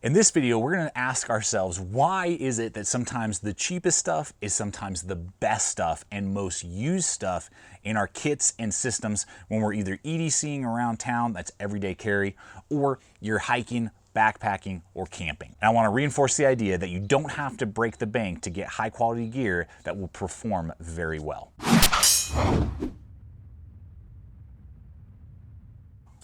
In this video, we're gonna ask ourselves, why is it that sometimes the cheapest stuff is sometimes the best stuff and most used stuff in our kits and systems when we're either EDCing around town, that's everyday carry, or you're hiking, backpacking, or camping. And I wanna reinforce the idea that you don't have to break the bank to get high quality gear that will perform very well.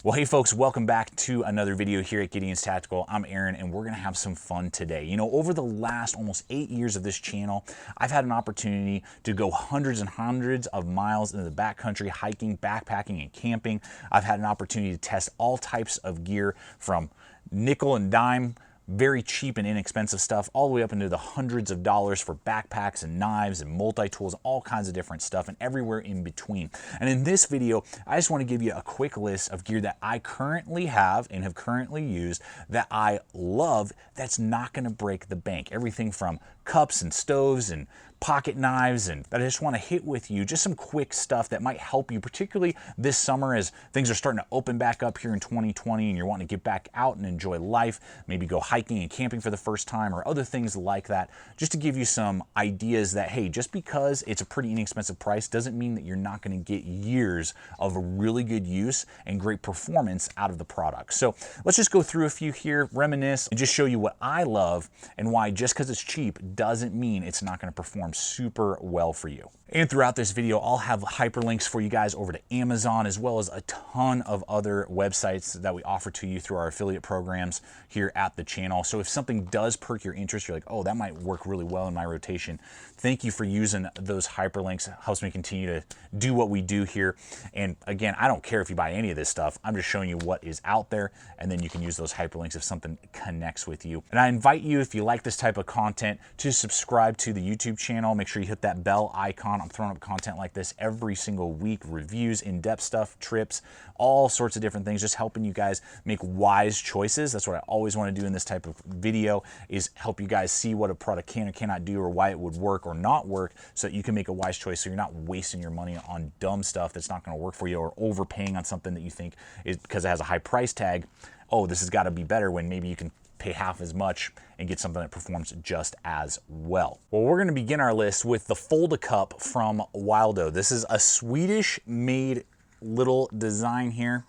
Well, hey folks, welcome back to another video here at Gideonstactical. I'm Aaron and we're gonna have some fun today. You know, over the last almost 8 years of this channel, I've had an opportunity to go hundreds and hundreds of miles into the backcountry, hiking, backpacking, and camping. I've had an opportunity to test all types of gear from nickel and dime, very cheap and inexpensive stuff, all the way up into the hundreds of dollars for backpacks and knives and multi-tools, all kinds of different stuff, and everywhere in between. And in this video, I just want to give you a quick list of gear that I currently have and have currently used that I love that's not going to break the bank. Everything from cups and stoves and pocket knives, and that I just want to hit with you, just some quick stuff that might help you, particularly this summer as things are starting to open back up here in 2020 and you're wanting to get back out and enjoy life, maybe go hiking and camping for the first time or other things like that, just to give you some ideas that, hey, just because it's a pretty inexpensive price doesn't mean that you're not going to get years of really good use and great performance out of the product. So let's just go through a few here, reminisce, and just show you what I love and why just because it's cheap doesn't mean it's not going to perform super well for you. And throughout this video, I'll have hyperlinks for you guys over to Amazon, as well as a ton of other websites that we offer to you through our affiliate programs here at the channel. So if something does perk your interest, you're like, oh, that might work really well in my rotation, thank you for using those hyperlinks. It helps me continue to do what we do here. And again, I don't care if you buy any of this stuff. I'm just showing you what is out there, and then you can use those hyperlinks if something connects with you. And I invite you, if you like this type of content, to subscribe to the YouTube channel. Make sure you hit that bell icon. I'm throwing up content like this every single week, reviews, in-depth stuff, trips, all sorts of different things, just helping you guys make wise choices. That's what I always want to do in this type of video, is help you guys see what a product can or cannot do, or why it would work or not work, so that you can make a wise choice, so you're not wasting your money on dumb stuff that's not going to work for you, or overpaying on something that you think is because it has a high price tag. Oh, this has got to be better, when maybe you can pay half as much and get something that performs just as well. Well, we're going to begin our list with the Fold-A-Cup from Wildo. This is a Swedish made little design here.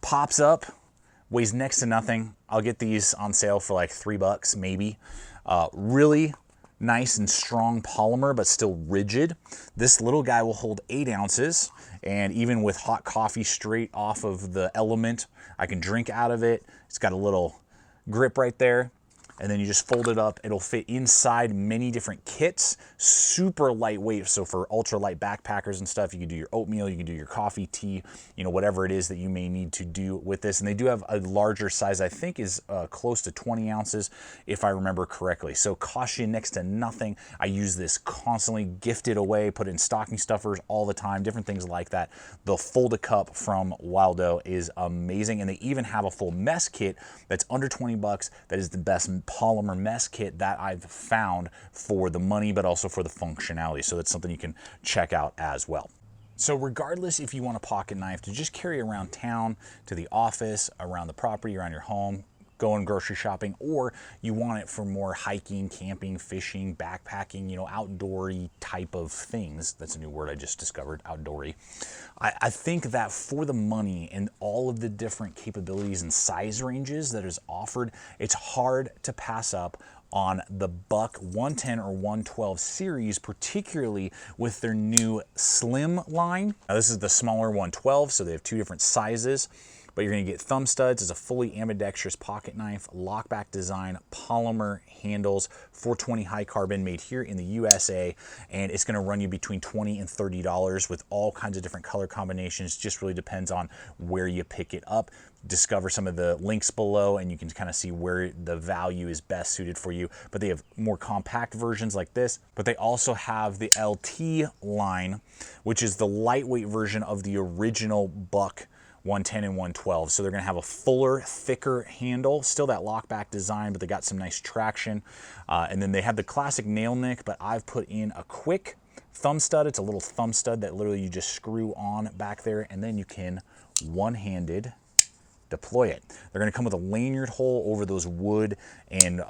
Pops up, weighs next to nothing. I'll get these on sale for like $3 maybe. Really nice and strong polymer, but still rigid. This little guy will hold 8 ounces, and even with hot coffee straight off of the element, I can drink out of it. It's got a little grip right there, and then you just fold it up. It'll fit inside many different kits, super lightweight. So for ultra light backpackers and stuff, you can do your oatmeal, you can do your coffee, tea, you know, whatever it is that you may need to do with this. And they do have a larger size, I think is close to 20 ounces, if I remember correctly. So costs you next to nothing. I use this constantly, gift it away, put it in stocking stuffers all the time, different things like that. The Fold-A-Cup from Wildo is amazing. And they even have a full mess kit that's under 20 bucks. That is the best polymer mess kit that I've found for the money, but also for the functionality. So that's something you can check out as well. So regardless if you want a pocket knife to just carry around town, to the office, around the property, around your home, going grocery shopping, or you want it for more hiking, camping, fishing, backpacking, you know, outdoory type of things. That's a new word I just discovered, outdoory. I think that for the money and all of the different capabilities and size ranges that is offered, it's hard to pass up on the Buck 110 or 112 series, particularly with their new Slim line. Now this is the smaller 112, so they have 2 different sizes. But you're going to get thumb studs. It's a fully ambidextrous pocket knife, lockback design, polymer handles, 420 high carbon, made here in the USA, and it's going to run you between $20 and $30 with all kinds of different color combinations. Just really depends on where you pick it up. Discover some of the links below and you can kind of see where the value is best suited for you. But they have more compact versions like this, but they also have the LT line, which is the lightweight version of the original Buck 110 and 112. So they're going to have a fuller, thicker handle, still that lockback design, but they got some nice traction. And then they have the classic nail nick, but I've put in a quick thumb stud. It's a little thumb stud that literally you just screw on back there, and then you can one-handed deploy it. They're going to come with a lanyard hole over those wood and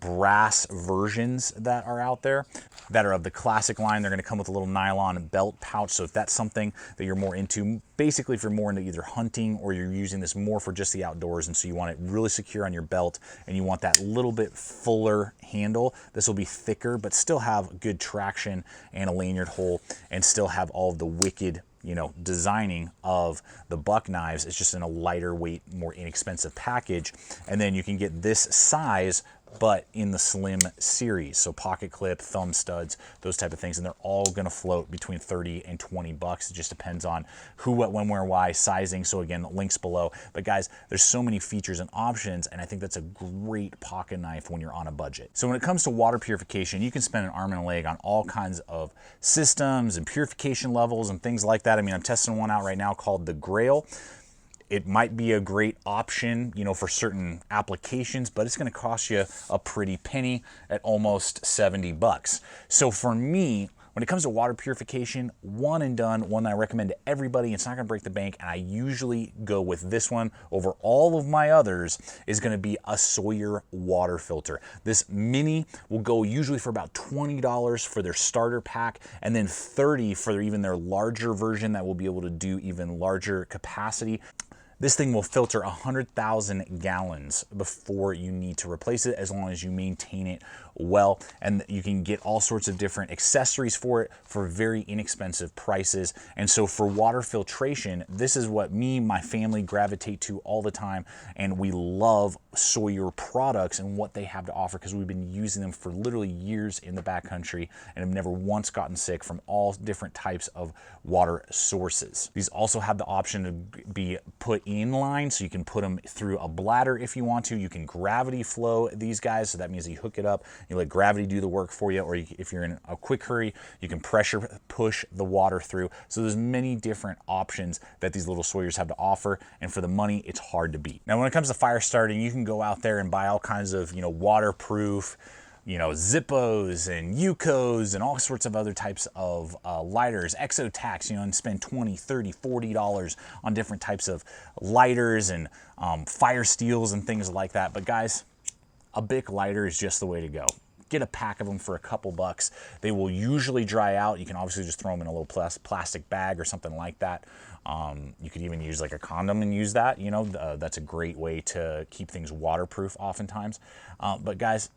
brass versions that are out there that are of the classic line. They're going to come with a little nylon belt pouch. So if that's something that you're more into, basically if you're more into either hunting or you're using this more for just the outdoors, and so you want it really secure on your belt and you want that little bit fuller handle, this will be thicker but still have good traction and a lanyard hole and still have all of the wicked, you know, designing of the buck knives. It's just in a lighter weight, more inexpensive package. And then you can get this size but in the slim series, so pocket clip, thumb studs, those type of things, and they're all going to float between 30 and 20 bucks. It just depends on who, what, when, where, why, sizing. So again, links below. But guys, there's so many features and options, and I think that's a great pocket knife when you're on a budget. So when it comes to water purification, you can spend an arm and a leg on all kinds of systems and purification levels and things like that. I mean, I'm testing one out right now called the GRAYL. It might be a great option, you know, for certain applications, but it's going to cost you a pretty penny at almost 70 bucks. So for me, when it comes to water purification, one and done, one that I recommend to everybody, it's not going to break the bank, and I usually go with this one over all of my others, is going to be a Sawyer water filter. This mini will go usually for about $20 for their starter pack, and then $30 for even their larger version that will be able to do even larger capacity. This thing will filter 100,000 gallons before you need to replace it, as long as you maintain it well. And you can get all sorts of different accessories for it for very inexpensive prices. And so for water filtration, this is what me, my family gravitate to all the time. And we love Sawyer products and what they have to offer, because we've been using them for literally years in the backcountry and have never once gotten sick from all different types of water sources. These also have the option to be put inline, so you can put them through a bladder if you want to. You can gravity flow these guys, so that means you hook it up, you let gravity do the work for you, or if you're in a quick hurry, you can pressure push the water through. So there's many different options that these little Sawyers have to offer, and for the money, it's hard to beat. Now, when it comes to fire starting, you can go out there and buy all kinds of, you know, waterproof, you know, Zippos and Yukos and all sorts of other types of lighters, Exotacs, you know, and spend $20, $30, $40 on different types of lighters and fire steels and things like that. But guys, a Bic lighter is just the way to go. Get a pack of them for a couple bucks. They will usually dry out. You can obviously just throw them in a little plastic bag or something like that. You could even use like a condom and use that, you know, that's a great way to keep things waterproof oftentimes. But guys,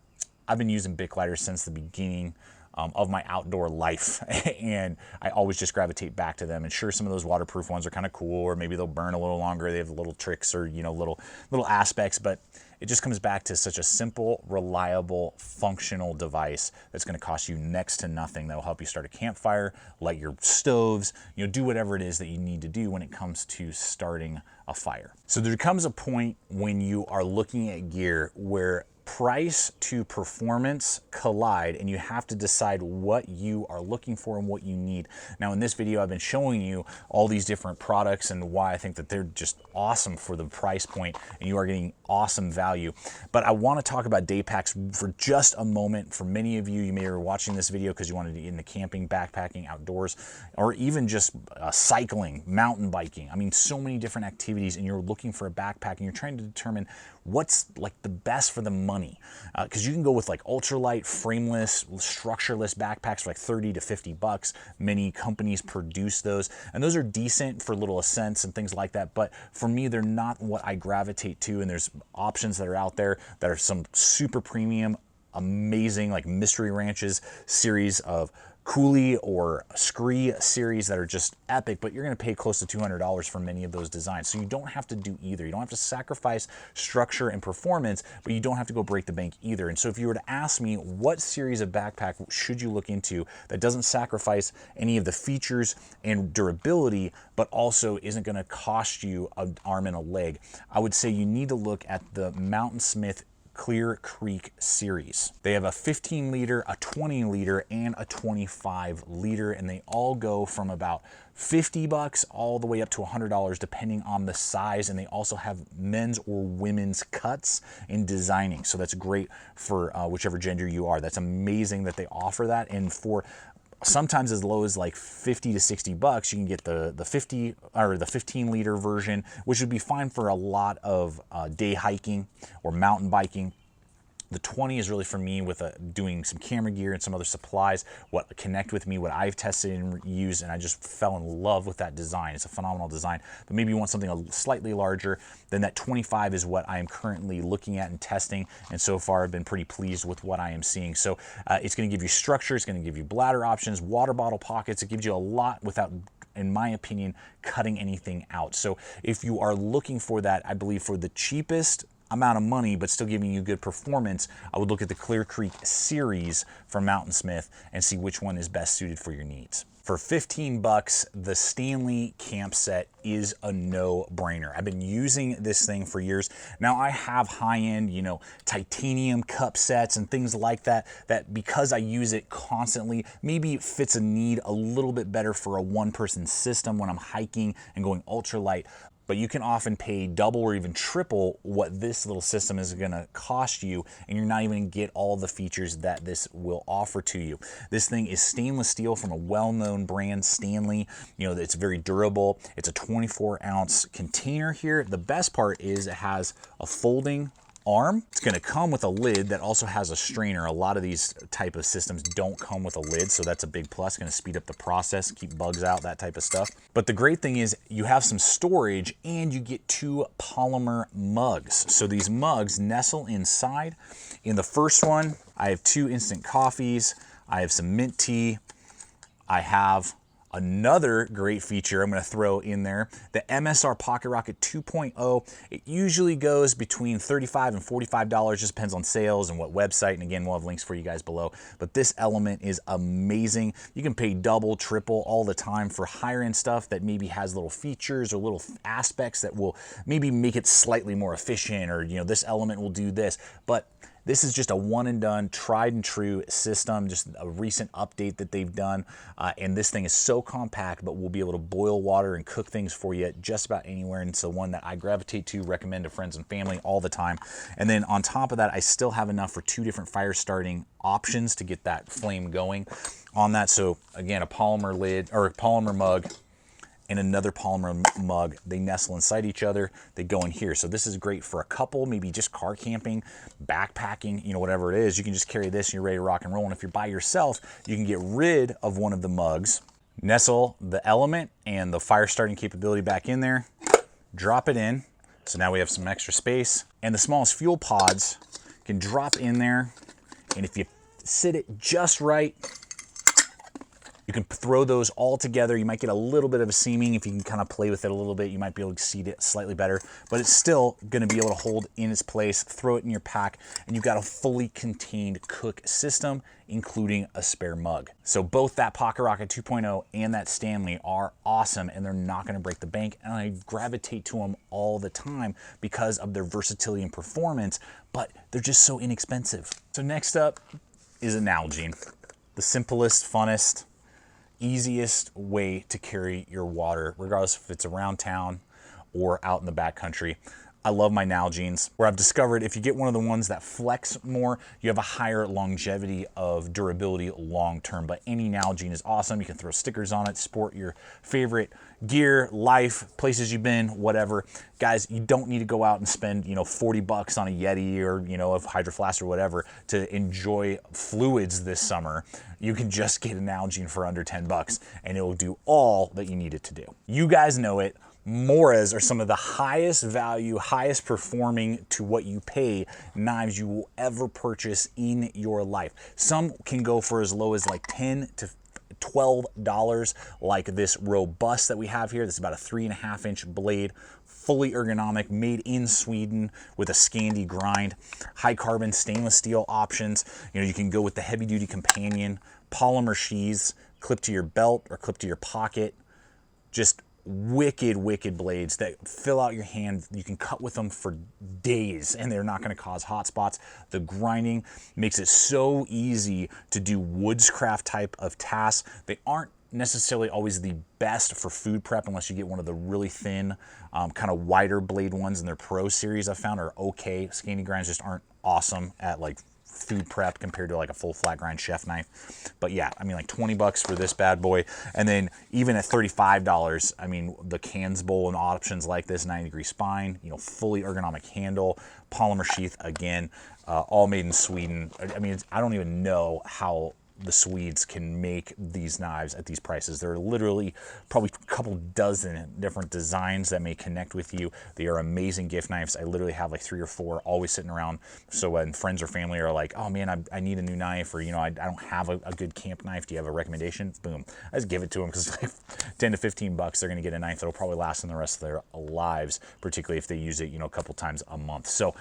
I've been using Bic lighters since the beginning of my outdoor life, and I always just gravitate back to them. And sure, some of those waterproof ones are kind of cool, or maybe they'll burn a little longer. They have little tricks or, you know, little aspects, but it just comes back to such a simple, reliable, functional device that's going to cost you next to nothing. That will help you start a campfire, light your stoves, you know, do whatever it is that you need to do when it comes to starting a fire. So there comes a point when you are looking at gear where price to performance collide, and you have to decide what you are looking for and what you need. Now, in this video, I've been showing you all these different products and why I think that they're just awesome for the price point, and you are getting awesome value. But I want to talk about day packs for just a moment. For many of you, you may be watching this video because you wanted to get into camping, backpacking, outdoors, or even just cycling, mountain biking. I mean, so many different activities, and you're looking for a backpack, and you're trying to determine what's like the best for the money, because you can go with like ultralight, frameless, structureless backpacks for like 30 to 50 bucks. Many companies produce those, and those are decent for little ascents and things like that, but for me, they're not what I gravitate to. And there's options that are out there that are some super premium, amazing, like Mystery Ranches series of Cooley or Scree series that are just epic, but you're going to pay close to $200 for many of those designs. So you don't have to do either. You don't have to sacrifice structure and performance, but you don't have to go break the bank either. And so if you were to ask me what series of backpack should you look into that doesn't sacrifice any of the features and durability, but also isn't going to cost you an arm and a leg, I would say you need to look at the Mountainsmith Clear Creek series. They have a 15 liter, a 20 liter, and a 25 liter, and they all go from about 50 bucks all the way up to $100 depending on the size. And they also have men's or women's cuts in designing, so that's great for whichever gender you are. That's amazing that they offer that. And for sometimes as low as like 50 to 60 bucks, you can get the 50 or the 15 liter version, which would be fine for a lot of day hiking or mountain biking. The 20 is really for me with doing some camera gear and some other supplies, what connect with me, what I've tested and used, and I just fell in love with that design. It's a phenomenal design, but maybe you want something slightly larger, then that 25 is what I am currently looking at and testing, and so far I've been pretty pleased with what I am seeing. So it's gonna give you structure, it's gonna give you bladder options, water bottle pockets, it gives you a lot without, in my opinion, cutting anything out. So if you are looking for that, I believe for the cheapest amount of money but still giving you good performance, I would look at the Clear Creek series from Mountainsmith and see which one is best suited for your needs. For 15 bucks, the Stanley camp set is a no-brainer. I've been using this thing for years. Now I have high-end, you know, titanium cup sets and things like that, that because I use it constantly, maybe it fits a need a little bit better for a one-person system when I'm hiking and going ultralight. But you can often pay double or even triple what this little system is gonna cost you, and you're not even gonna get all the features that this will offer to you. This thing is stainless steel from a well-known brand, Stanley. You know, it's very durable. It's a 24-ounce container here. The best part is it has a folding arm. It's going to come with a lid that also has a strainer. A lot of these type of systems don't come with a lid, so that's a big plus. Going to speed up the process, keep bugs out, that type of stuff. But the great thing is you have some storage and you get 2 polymer mugs. So these mugs nestle inside. In the first one, I have 2 instant coffees. I have some mint tea. I have another great feature I'm going to throw in there, the MSR Pocket Rocket 2.0. It usually goes between $35 and $45, just depends on sales and what website, and again, we'll have links for you guys below. But this element is amazing. You can pay double, triple all the time for higher end stuff that maybe has little features or little aspects that will maybe make it slightly more efficient, or, you know, this element will do this. But this is just a one and done, tried and true system, just a recent update that they've done. And this thing is so compact, but will be able to boil water and cook things for you just about anywhere. And it's the one that I gravitate to, recommend to friends and family all the time. And then on top of that, I still have enough for 2 different fire starting options to get that flame going on that. So again, a polymer lid or a polymer mug and another polymer mug. They nestle inside each other. They go in here. So this is great for a couple, maybe just car camping, backpacking, you know, whatever it is. You can just carry this and you're ready to rock and roll. And if you're by yourself, you can get rid of one of the mugs, nestle the element and the fire starting capability back in there, drop it in. So now we have some extra space, and the smallest fuel pods can drop in there. And if you sit it just right, you can throw those all together. You might get a little bit of a seaming. If you can kind of play with it a little bit, you might be able to seat it slightly better, but it's still gonna be able to hold in its place, throw it in your pack, and you've got a fully contained cook system, including a spare mug. So both that Pocket Rocket 2.0 and that Stanley are awesome, and they're not gonna break the bank, and I gravitate to them all the time because of their versatility and performance, but they're just so inexpensive. So next up is a Nalgene. The simplest, funnest, easiest way to carry your water, regardless if it's around town or out in the backcountry. I love my Nalgenes, where I've discovered if you get one of the ones that flex more, you have a higher longevity of durability long term. But any Nalgene is awesome. You can throw stickers on it, sport your favorite gear, life, places you've been, whatever. Guys, you don't need to go out and spend, you know, 40 bucks on a Yeti or, you know, a Hydro Flask or whatever to enjoy fluids this summer. You can just get a Nalgene for under 10 bucks and it will do all that you need it to do. You guys know it. Moras are some of the highest value, highest performing to what you pay knives you will ever purchase in your life. Some can go for as low as like $10 to $12, like this robust that we have here. This is about a 3.5 inch blade, fully ergonomic, made in Sweden with a Scandi grind, high carbon stainless steel options. You know, you can go with the heavy duty companion, polymer sheaths, clip to your belt or clip to your pocket. Just wicked blades that fill out your hand. You can cut with them for days and they're not going to cause hot spots. The grinding makes it so easy to do woodscraft type of tasks. They aren't necessarily always the best for food prep unless you get one of the really thin, kind of wider blade ones, and their Pro series I found are okay. Scandi grinds just aren't awesome at like food prep compared to like a full flat grind chef knife. But yeah, I mean, like 20 bucks for this bad boy. And then even at $35, I mean, the cans bowl and options like this, 90-degree spine, you know, fully ergonomic handle, polymer sheath again, all made in Sweden. I mean, I don't even know how the Swedes can make these knives at these prices. There are literally probably a couple dozen different designs that may connect with you. They are amazing gift knives. I literally have like 3 or 4 always sitting around. So when friends or family are like, oh man, I need a new knife, or, you know, I don't have a good camp knife. Do you have a recommendation? Boom. I just give it to them, because it's like 10 to 15 bucks. They're going to get a knife that'll probably last them the rest of their lives, particularly if they use it, you know, a couple times a month. So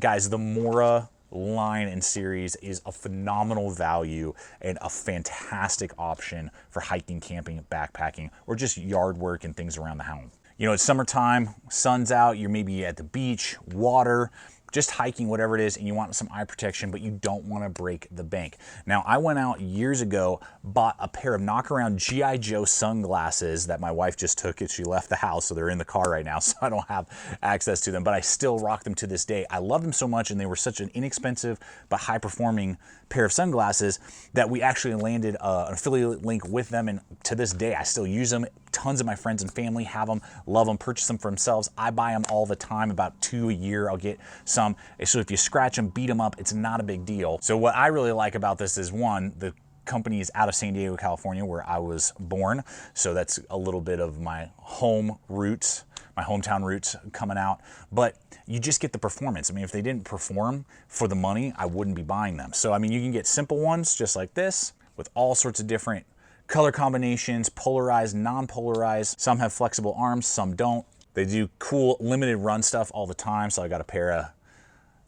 guys, the Mora line and series is a phenomenal value and a fantastic option for hiking, camping, backpacking, or just yard work and things around the home. You know, it's summertime, sun's out, you're maybe at the beach, water, just hiking, whatever it is, and you want some eye protection, but you don't want to break the bank. Now, I went out years ago, bought a pair of knockaround G.I. Joe sunglasses that my wife just took it. She left the house, so they're in the car right now, so I don't have access to them, but I still rock them to this day. I love them so much, and they were such an inexpensive but high-performing pair of sunglasses that we actually landed an affiliate link with them, and to this day, I still use them. Tons of my friends and family have them, love them, purchase them for themselves. I buy them all the time, about 2 a year. I'll get some. So if you scratch them, beat them up, it's not a big deal. So what I really like about this is, one, the company is out of San Diego, California, where I was born. So that's a little bit of my home roots, my hometown roots coming out. But you just get the performance. I mean, if they didn't perform for the money, I wouldn't be buying them. So, I mean, you can get simple ones just like this with all sorts of different color combinations, polarized, non-polarized. Some have flexible arms, some don't. They do cool limited run stuff all the time. So I got a pair of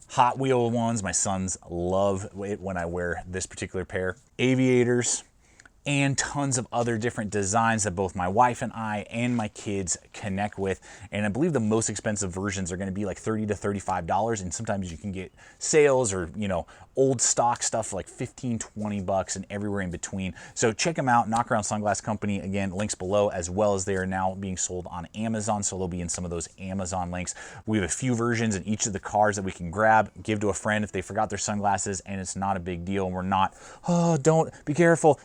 Hot Wheel ones. My sons love it when I wear this particular pair. Aviators, and tons of other different designs that both my wife and I and my kids connect with. And I believe the most expensive versions are going to be like $30 to $35, and sometimes you can get sales or, you know, old stock stuff for like 15, 20 bucks and everywhere in between. So check them out, Knockaround Sunglass Company. Again, links below, as well as they are now being sold on Amazon, so they'll be in some of those Amazon links. We have a few versions in each of the cars that we can grab, give to a friend if they forgot their sunglasses, and it's not a big deal. And we're not, oh, don't, be careful,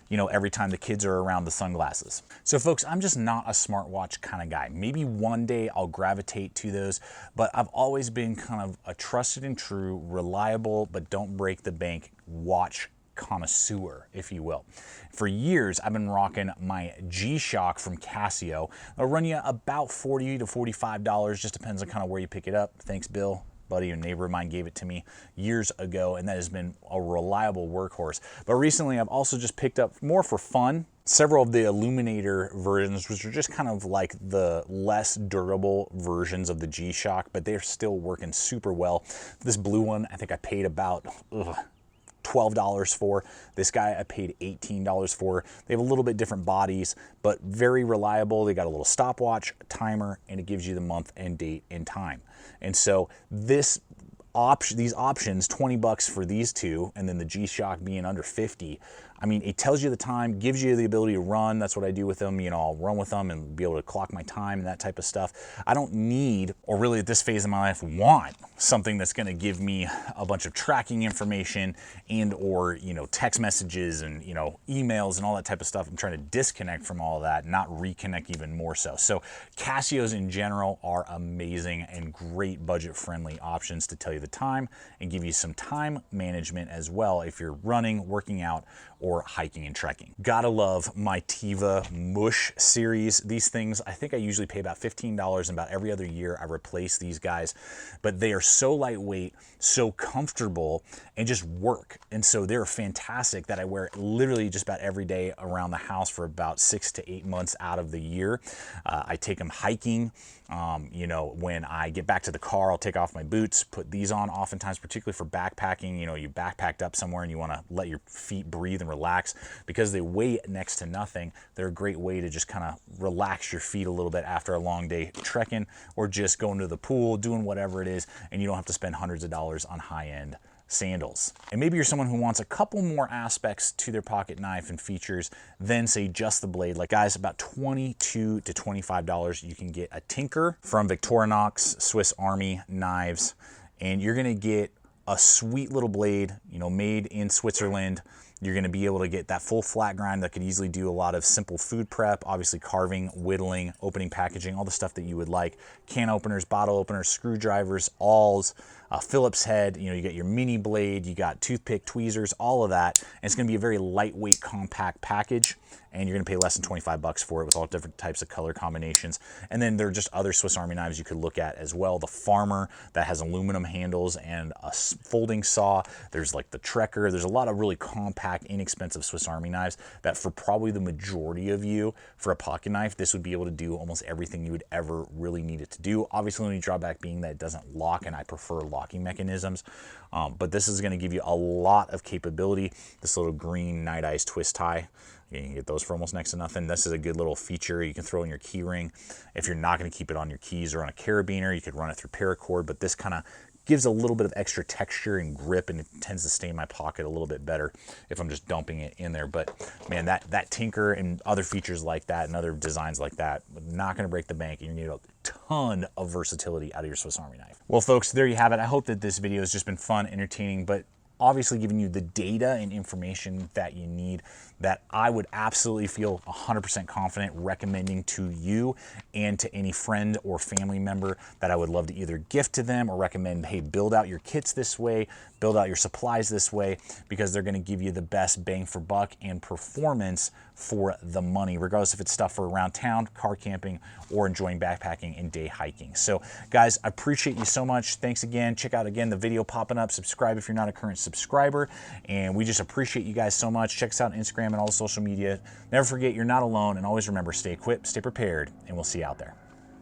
you know, every time the kids are around the sunglasses. So folks, I'm just not a smartwatch kind of guy. Maybe one day I'll gravitate to those, but I've always been kind of a trusted and true, reliable, but don't break the bank watch connoisseur, if you will. For years, I've been rocking my G-Shock from Casio. They'll run you about $40 to $45, just depends on kind of where you pick it up. Thanks, Bill. Buddy, a neighbor of mine gave it to me years ago, and that has been a reliable workhorse. But recently, I've also just picked up, more for fun, several of the Illuminator versions, which are just kind of like the less durable versions of the G-Shock, but they're still working super well. This blue one, I think I paid about $12 for. This guy I paid $18 for. They have a little bit different bodies, but very reliable. They got a little stopwatch, timer, and it gives you the month and date and time. And so these options, 20 bucks for these two, and then the G-Shock being under 50, I mean, it tells you the time, gives you the ability to run. That's what I do with them. You know, I'll run with them and be able to clock my time and that type of stuff. I don't need, or really at this phase of my life, want something that's going to give me a bunch of tracking information and or, you know, text messages and, you know, emails and all that type of stuff. I'm trying to disconnect from all of that, not reconnect even more so. So Casios in general are amazing and great budget-friendly options to tell you the time and give you some time management as well if you're running, working out, or hiking and trekking. Gotta love my Tiva Mush series. These things, I think I usually pay about $15, and about every other year I replace these guys, but they are so lightweight, so comfortable, and just work. And so they're fantastic that I wear literally just about every day around the house for about 6 to 8 months out of the year. I take them hiking. You know, when I get back to the car, I'll take off my boots, put these on oftentimes, particularly for backpacking. You know, you backpacked up somewhere and you want to let your feet breathe and relax. Because they weigh next to nothing, they're a great way to just kind of relax your feet a little bit after a long day trekking, or just going to the pool, doing whatever it is, and you don't have to spend hundreds of dollars on high-end sandals. And maybe you're someone who wants a couple more aspects to their pocket knife and features than, say, just the blade. Like, guys, about $22 to $25, you can get a Tinker from Victorinox Swiss Army knives, and you're gonna get a sweet little blade, you know, made in Switzerland. You're going to be able to get that full flat grind that could easily do a lot of simple food prep, obviously carving, whittling, opening, packaging, all the stuff that you would like. Can openers, bottle openers, screwdrivers, awls, Phillips head, you know, you got your mini blade, you got toothpick, tweezers, all of that. And it's going to be a very lightweight, compact package, and you're going to pay less than 25 bucks for it with all different types of color combinations. And then there are just other Swiss Army knives you could look at as well. The Farmer that has aluminum handles and a folding saw. There's like the Trekker. There's a lot of really compact, inexpensive Swiss Army knives that for probably the majority of you, for a pocket knife, this would be able to do almost everything you would ever really need it to do. Obviously, the only drawback being that it doesn't lock, and I prefer locking mechanisms. But this is going to give you a lot of capability. This little green Night Eyes twist tie, you can get those for almost next to nothing. This is a good little feature you can throw in your key ring. If you're not going to keep it on your keys or on a carabiner, you could run it through paracord, but this kind of gives a little bit of extra texture and grip, and it tends to stay in my pocket a little bit better if I'm just dumping it in there. But man, that Tinker and other features like that and other designs like that, not going to break the bank, and you're going to get a ton of versatility out of your Swiss Army knife. Well, folks, there you have it. I hope that this video has just been fun, entertaining, but obviously giving you the data and information that you need, that I would absolutely feel 100% confident recommending to you and to any friend or family member that I would love to either gift to them or recommend, hey, build out your kits this way, build out your supplies this way, because they're going to give you the best bang for buck and performance for the money, regardless if it's stuff for around town, car camping, or enjoying backpacking and day hiking. So guys, I appreciate you so much. Thanks again. Check out again the video popping up. Subscribe if you're not a current subscriber, and we just appreciate you guys so much. Check us out on Instagram and all the social media. Never forget, you're not alone, and always remember, stay equipped, stay prepared, and we'll see you out there.